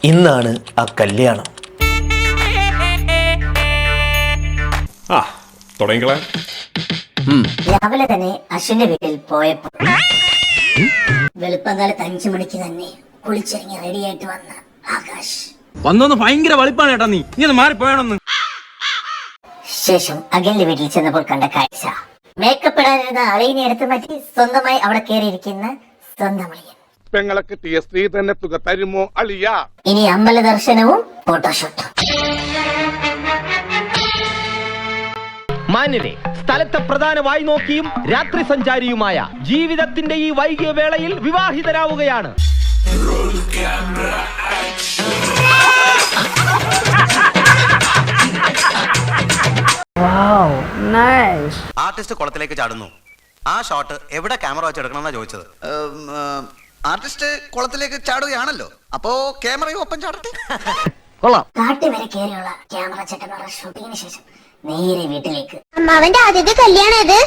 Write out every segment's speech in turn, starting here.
ഇന്നാണ് ആ കല്യാണം. രാവിലെ തന്നെ അശ്വിന്റെ വീട്ടിൽ പോയപ്പോ വെളുപ്പകാലത്ത് 5 മണിക്ക് തന്നെ കുളിച്ചിറങ്ങി റെഡിയായിട്ട് വന്ന ആകാശ് വന്നൊന്ന് ഭയങ്കര വെളുപ്പാണ് ഏട്ടാ. നീ ഒന്ന് മാറിപ്പോയാണെന്ന്. ശേഷം അഖിലിന്റെ വീട്ടിൽ ചെന്നപ്പോൾ കണ്ട കാഴ്ച, മേക്കപ്പ് ഇടാനിരുന്ന അളിയനെ എടുത്തു മാറ്റി സ്വന്തമായി അവിടെ കയറിയിരിക്കുന്ന സ്വന്തം അളിയൻ. പെങ്ങളെ കിട്ടിയ സ്ത്രീ തന്നെ തുക തരുമോ അളിയ? ഇനി അമ്പല ദർശനവും ഫോട്ടോഷൂട്ടും. മാന്യരെ, സ്ഥലത്തെ പ്രധാനമായി നോക്കിയും രാത്രി സഞ്ചാരിയുമായ ജീവിതത്തിന്റെ ഈ വൈകിയ വേളയിൽ വിവാഹിതരാവുകയാണ്. ആർട്ടിസ്റ്റ് കുളത്തിലേക്ക് ചാടുന്നു. ആ ഷോട്ട് എവിടെ ക്യാമറ വെച്ച് എടുക്കണമെന്നാ ചോദിച്ചത്. ആർട്ടിസ്റ്റ് കുളത്തിലേക്ക് ചാടുകയാണല്ലോ, അപ്പോ ക്യാമറയും ഒപ്പം ചാടട്ടെ. കൊള്ളാം. കാട്ടി വരെ കയറിയുള്ള ക്യാമറ ചെട്ടന്മാരുടെ ഷൂട്ടിങ്ങിന് ശേഷം നേരെ വീട്ടിലേക്ക്. അമ്മാവന്റെ ആദ്യത്തെ കല്യാണം ഇത്.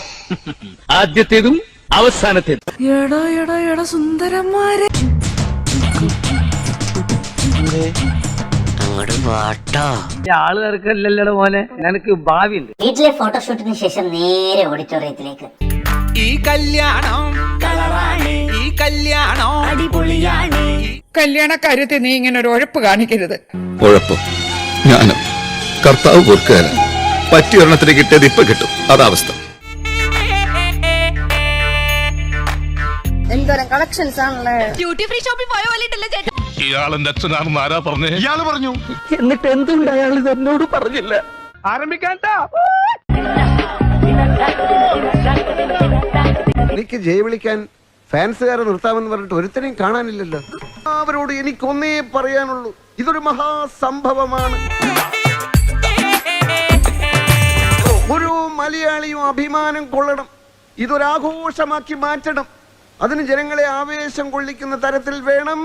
ആദ്യത്തേതും അവസാനത്തേതും. സുന്ദരന്മാരെ ആളുകാർക്കല്ലല്ലോ മോനെ, നിനക്ക് ഭാവിയുണ്ട്. വീട്ടിലെ ഫോട്ടോഷൂട്ടിന് ശേഷം നേരെ ഓഡിറ്റോറിയത്തിലേക്ക്. ഈ കല്യാണം ഈ കല്യാണം അടിപൊളിയാണ്. കല്യാണ കാര്യത്തിൽ നീ ഇങ്ങനെ ഒരു ഉഴപ്പ് കാണിക്കരുത്. ഉഴപ്പം ഞാനോ? കർത്താവ് പൊറുക്കാരൻ. പറ്റിയ ഒരെണ്ണത്തിന് കിട്ടിയത് ഇപ്പൊ കിട്ടും, അതാവസ്ഥ. എന്തോരം കളക്ഷൻസ് ആണല്ലേ. ഡ്യൂട്ടി ഫ്രീ ഷോപ്പിൽ പോയ പോലെയല്ലേ ചേട്ടാ? ഇയാളെന്റെ അച്ഛനാണെന്ന് ആരാ പറഞ്ഞേ? ഇയാള് പറഞ്ഞു. എന്നിട്ട് എന്തുകൊണ്ട് അയാൾ ഇത് എന്നോട് പറഞ്ഞില്ല? ആരംഭിക്കാട്ടാ. എനിക്ക് ജയ വിളിക്കാൻ ഫാൻസുകാരെ നിർത്താമെന്ന് പറഞ്ഞിട്ട് ഒരുത്തനെയും കാണാനില്ലല്ലോ. അവരോട് എനിക്കൊന്നേ പറയാനുള്ളൂ, ഇതൊരു മഹാസംഭവമാണ്. ഒരു മലയാളിയും അഭിമാനം കൊള്ളണം, ഇതൊരാഘോഷമാക്കി മാറ്റണം. അതിന് ജനങ്ങളെ ആവേശം കൊള്ളിക്കുന്ന തരത്തിൽ വേണം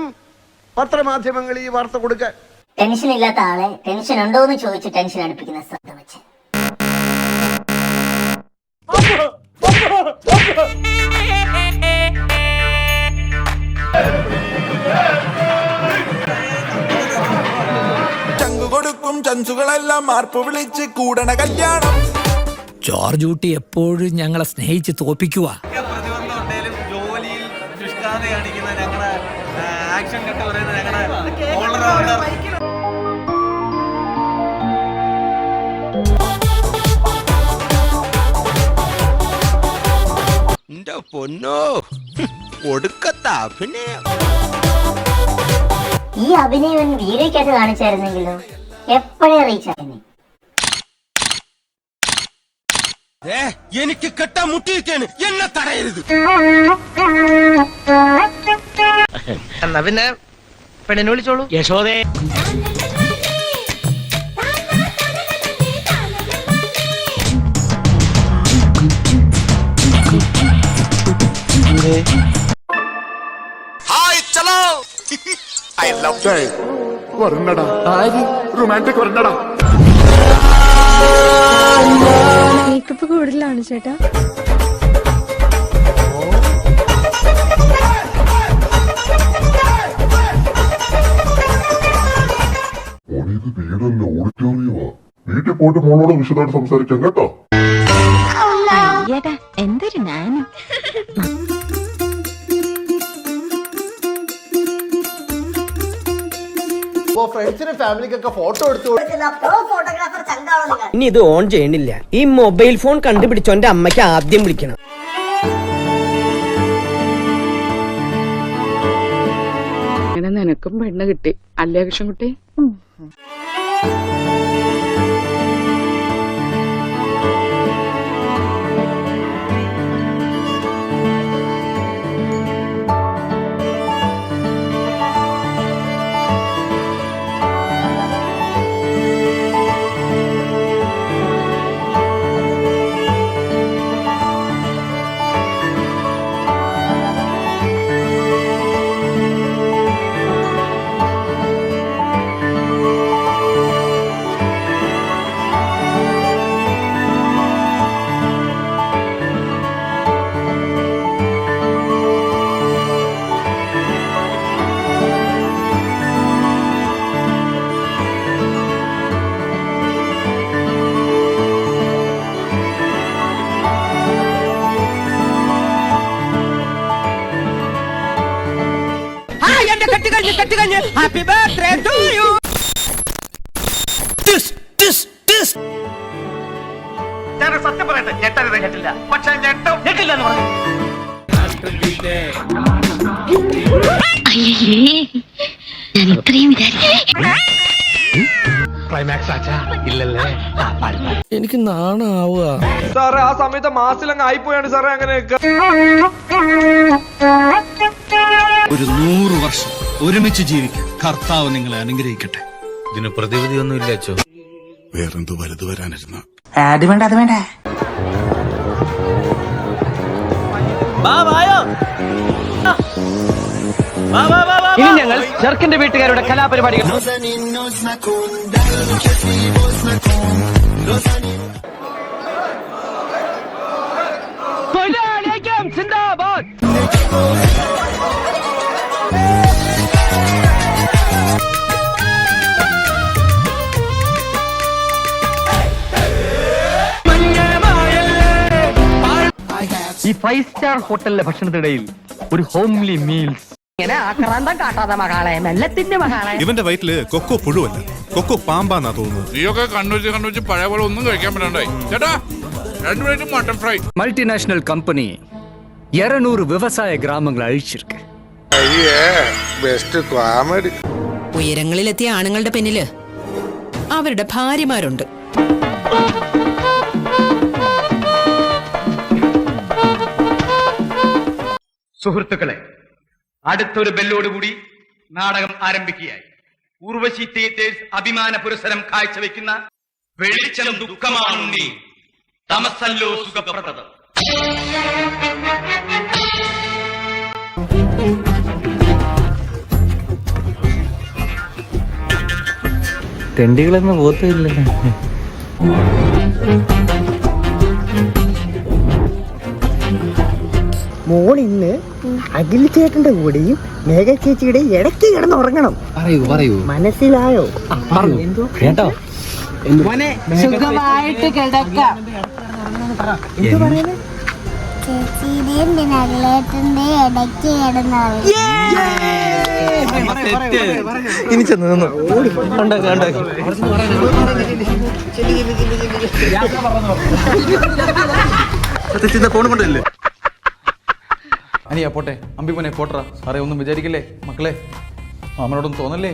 പത്രമാധ്യമങ്ങൾ ഈ വാർത്ത കൊടുക്കാൻ. ടെൻഷൻ ഇല്ലാത്ത ആളെ ടെൻഷൻ ഉണ്ടോ എന്ന് ചോദിച്ച് ടെൻഷൻ അടുപ്പിക്കുന്ന സ്വന്തം വെച്ച്. ചങ്കു കൊടുക്കും ചൻസുകളെല്ലാം മാർപ്പ് വിളിച്ച് കൂടണ കല്യാണം. ജോർജ് ഊട്ടി എപ്പോഴും ഞങ്ങളെ സ്നേഹിച്ച് തോപ്പിക്കുക. പൊന്നോ, ഒടുക്കത്ത അഭിനയം. ഈ അഭിനയം വീഡിയോക്കകത്ത് കാണിച്ചായിരുന്നെങ്കിലോ എപ്പോഴേ അറിയിച്ചായിരുന്നു. എനിക്ക് കെട്ടാൻ മുട്ടിയിരിക്കാണ്, എന്നെ തടയരുത്. എന്നാ പിന്നെ പെണ്ണിനെ വിളിച്ചോളൂ. യശോദേ, ഹായ് ചലോ. I love you. വരണടാ, റൊമാൻറ്റിക് വരണടാ. മേക്കപ്പ് കൂടുതലാണ് ചേട്ടാ. ഓഡിറ്റോറിയമാ. വീട്ടിൽ പോയിട്ട് മോളോട് വിശദമായിട്ട് സംസാരിക്കാം കേട്ടോ. എന്തൊരു നാനും. ഫ്രണ്ട്സിനും ഫാമിലിക്കൊക്കെ ഫോട്ടോ എടുത്തു. ഇനി ഇത് ഓൺ ചെയ്യണില്ല. ഈ മൊബൈൽ ഫോൺ കണ്ടുപിടിച്ചോന്റെ അമ്മയ്ക്ക് ആദ്യം വിളിക്കണം. അങ്ങനെ നിനക്കും പെണ്ണ് കിട്ടി അല്ലേ കൃഷ്ണൻകുട്ടി? ഞാൻ സത്യം പറയട്ടെ, ഞെട്ടരുത് ഞെട്ടില്ല, പക്ഷെ ഞെട്ടും ഞെട്ടില്ല എന്ന് പറഞ്ഞു. ഞാൻ ഇത്രയും വിചാരിച്ചില്ല. എനിക്ക് നാണാവുക. സാറേ ആ സമയത്ത് മാസിലങ്ങ് ആയിപ്പോയാണ് സാറേ അങ്ങനെയൊക്കെ. ഒരു 100 വർഷം ഒരുമിച്ച് ജീവിക്കാൻ കർത്താവ് നിങ്ങളെ അനുഗ്രഹിക്കട്ടെ. ഇതിന് പ്രതിവിധിയൊന്നും ഇല്ല അച്ചോ. വേറെന്തോ വലുത് വരാനിരുന്ന അത് വേണ്ട അത് വേണ്ട. ഇനി ഞങ്ങൾ ചെറുക്കന്റെ വീട്ടുകാരുടെ കലാപരിപാടികൾ. സിന്ദാബാദ്. ഈ 5 സ്റ്റാർ ഹോട്ടലിലെ ഭക്ഷണത്തിനിടയിൽ ഒരു ഹോംലി മീൽസ്. ഇവന്റെ വയറ്റില് കൊക്കോ പുഴുവല്ല, കൊക്കോ പാമ്പാന്നാ തോന്നുന്നത്. നീയൊക്കെ കണ്ണൂച്ച് പഴയ പോലെ ഒന്നും കഴിക്കാൻ പറ്റണ്ടായി. ചേട്ടാ 2 plate mutton fry. Multinational company 200 விவசாய கிராமங்களை அழிச்சிருக்கு. Best comedy. ഉയരങ്ങളിലെത്തിയ ആണുങ്ങളുടെ പിന്നില് അവരുടെ ഭാര്യമാരുണ്ട്. സുഹൃത്തുക്കളെ, അടുത്തൊരു ബെല്ലോടുകൂടി നാടകം ആരംഭിക്കുകയായി. ഉർവശി തിയേറ്റേഴ്സ് അഭിമാന പുരസ്സരം കാഴ്ചവെക്കുന്ന വെളിച്ചം ദുഃഖമാണു നീ, തമസല്ലോ സുഖപ്രദം. തെണ്ടികളൊന്നും പോത്തില്ലല്ലോ. മോൾ ഇന്ന് അഖിൽ ചേട്ടന്റെ കൂടെയും മേഘ ചേച്ചിയുടെയും ഇടയ്ക്ക് കിടന്ന് ഉറങ്ങണം. പറയൂ മനസ്സിലായോ? എന്തോ കേട്ടോ. സുഖമായിട്ട് കിടക്കാം. എന്തു പറയുന്നത്? ചേച്ചിയുടെയും പിന്നെ അഖിലേട്ടന്റെയും ഇടയ്ക്ക് കിടന്നാണ്. ഇനി ചെന്ന് നിന്നു ഫോൺ കൊണ്ടല്ലേ. അനിയാ പോട്ടെ, അമ്പിപ്പനെ പോട്ടറ. സാറേ ഒന്നും വിചാരിക്കില്ലേ മക്കളെ, മാമനോടൊന്നും തോന്നല്ലേ.